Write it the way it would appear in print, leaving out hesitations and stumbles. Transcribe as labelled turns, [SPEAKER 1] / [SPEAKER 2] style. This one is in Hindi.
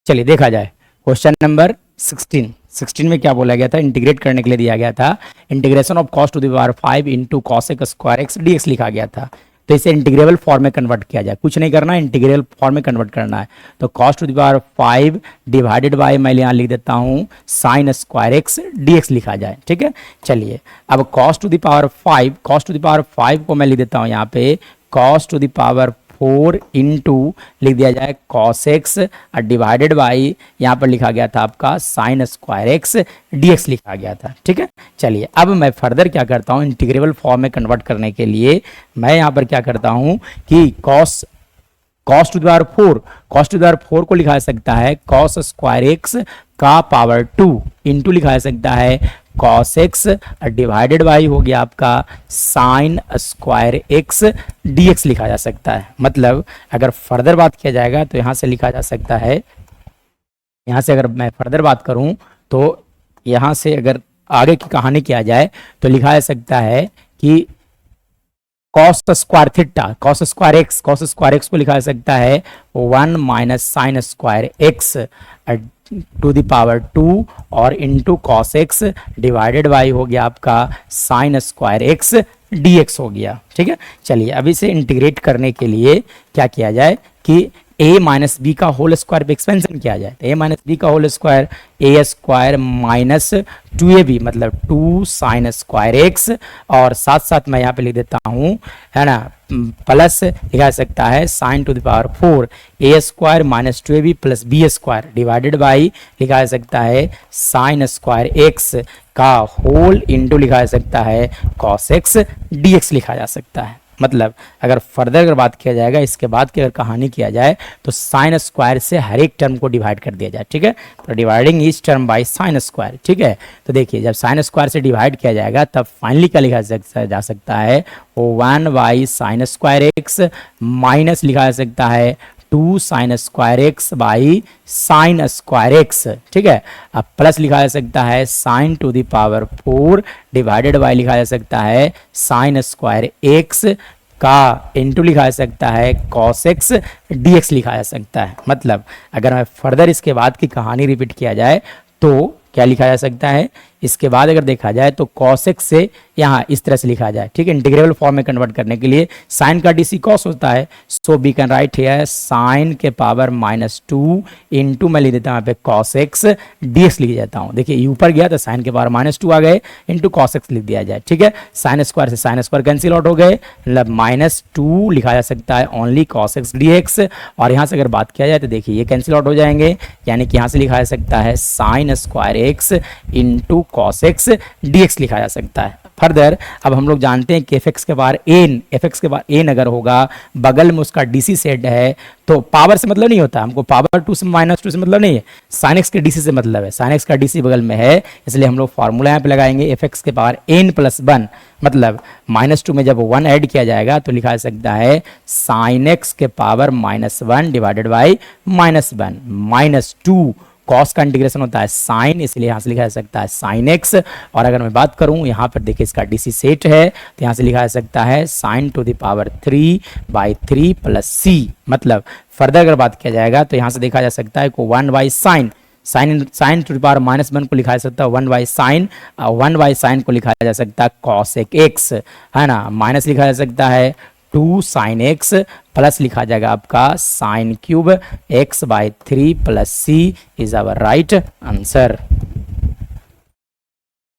[SPEAKER 1] चलिए देखा जाए क्वेश्चन नंबर 16 में क्या बोला गया था, इंटीग्रेट करने के लिए दिया गया था integration of cos to the power 5 into cosec square x dx लिखा गया था। तो इसे इंटीग्रेबल फॉर्म में कन्वर्ट किया जाए, कुछ नहीं करना है, इंटीग्रेबल फॉर्म में कन्वर्ट करना है। तो cos to the power 5 divided by, मैं यहाँ लिख देता हूँ साइन स्क्वायर एक्स डीएक्स लिखा जाए। ठीक है, चलिए अब cos टू द पावर 5 को मैं लिख देता हूँ यहाँ पे cos to the power 4 into लिख दिया जाए cos एक्स और डिवाइडेड बाई यहाँ पर लिखा गया था आपका साइन स्क्वायर एक्स डीएक्स लिखा गया था। ठीक है, चलिए अब मैं फर्दर क्या करता हूँ, इंटीग्रेबल फॉर्म में कन्वर्ट करने के लिए मैं यहाँ पर क्या करता हूँ कि cos टू द पावर 4 को लिखा जा सकता है cos स्क्वायर एक्स का पावर 2 इंटू लिखा जा सकता है cos एक्स डिवाइडेड बाई हो गया आपका साइन स्क्वायर एक्स डीएक्स लिखा जा सकता है। मतलब अगर फर्दर बात किया जाएगा तो यहाँ से लिखा जा सकता है, यहाँ से अगर मैं फर्दर बात करूँ तो यहाँ से अगर आगे की कहानी किया जाए तो लिखा जा सकता है कि cos square theta cos square x को लिखा जा सकता है 1 minus sine square x to the power 2 और into cos x divided by हो गया आपका साइन स्क्वायर एक्स डीएक्स हो गया। ठीक है, चलिए अब इसे इंटीग्रेट करने के लिए क्या किया जाए कि a माइनस बी का होल स्क्वायर पे एक्सपेंशन किया जाए। तो a माइनस बी का होल स्क्वायर ए स्क्वायर माइनस 2ab मतलब 2 साइन स्क्वायर एक्स और साथ साथ मैं यहाँ पे लिख देता हूँ है ना प्लस लिखा जा सकता है sine to the power 4 a square minus 2ab plus b square divided by लिखा जा सकता है साइन स्क्वायर एक्स का होल इंटू लिखा जा सकता है cos एक्स डीएक्स लिखा जा सकता है। मतलब अगर फर्दर अगर बात किया जाएगा, इसके बाद की अगर कहानी किया जाए तो साइन स्क्वायर से हर एक टर्म को डिवाइड कर दिया जाए। ठीक है, तो dividing each term by sine square. ठीक है, तो देखिए जब साइन स्क्वायर से डिवाइड किया जाएगा तब फाइनली क्या लिखा जा सकता है वो 1 by sine square x minus लिखा जा सकता है 2 sign square x by sine square x. ठीक है, अब प्लस लिखा जा सकता है sine to the power 4 divided by लिखा जा सकता है साइन स्क्वायर एक्स का इंटू लिखा जा सकता है cos एक्स डीएक्स लिखा जा सकता है। मतलब अगर मैं फर्दर इसके बाद की कहानी रिपीट किया जाए तो क्या लिखा जा सकता है, इसके बाद अगर देखा जाए तो cos एक्स से यहाँ इस तरह से लिखा जाए। ठीक है, इंटीग्रेबल फॉर्म में कन्वर्ट करने के लिए साइन का डीसी cos होता है, so we can write here sine के पावर -2 इंटू मैं लिख देता हूँ यहाँ पे cos एक्स डीएक्स लिख देता हूँ। देखिए ऊपर गया तो साइन के पावर -2 आ गए इंटू cos एक्स लिख दिया जाए। ठीक है, साइन स्क्वायर से साइन स्क्वायर कैंसिल आउट हो गए, मतलब -2 लिखा जा सकता है ओनली cos एक्स डीएक्स। और यहाँ से अगर बात किया जाए तो देखिए ये कैंसिल आउट हो जाएंगे, यानी कि यहाँ से लिखा जा सकता है sine square x into cos x dx लिखा जा सकता है। फर्दर अब हम लोग जानते हैं कि एफ के बार एन अगर होगा बगल में उसका डीसी सेट है तो पावर से मतलब नहीं होता, हमको पावर 2 से -2 से मतलब नहीं है, साइन एक्स के डीसी से मतलब है। साइन एक्स का डीसी बगल में है इसलिए हम लोग फॉर्मूला यहाँ पे लगाएंगे एफ के पावर एन प्लस 1 मतलब -2 में जब 1 ऐड किया जाएगा तो लिखा जा सकता है साइन एक्स के पावर -1 डिवाइडेड बाई -1 -2 कॉस का इंटीग्रेशन होता है साइन, इसलिए यहाँ से लिखा जा सकता है साइन एक्स। और अगर मैं बात करूँ यहाँ पर देखिए इसका डीसी सेट है तो यहाँ से लिखा जा सकता है sine to the power 3/3 plus C. मतलब फर्दर अगर बात किया जाएगा तो यहाँ से देखा जा सकता है को 1 by sine to the power -1 को लिखा जा सकता है 1 बाई साइन को लिखा जा सकता है कॉस एक्स है ना, माइनस लिखा जा सकता है 2 साइन एक्स प्लस लिखा जाएगा आपका sine cube x/3 plus C is our right answer.